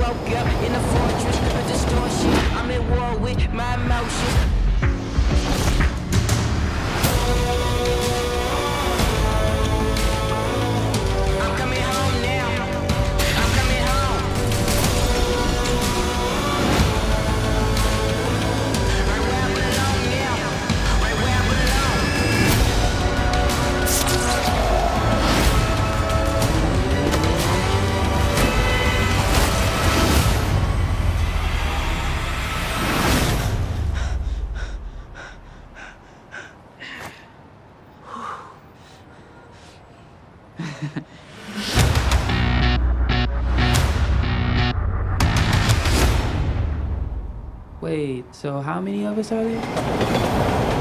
woke up in a fortress of distortion. I'm at war with my emotions. I'm coming home now. I'm coming home. Right where I belong now. Right where I belong. Wait, so how many of us are there?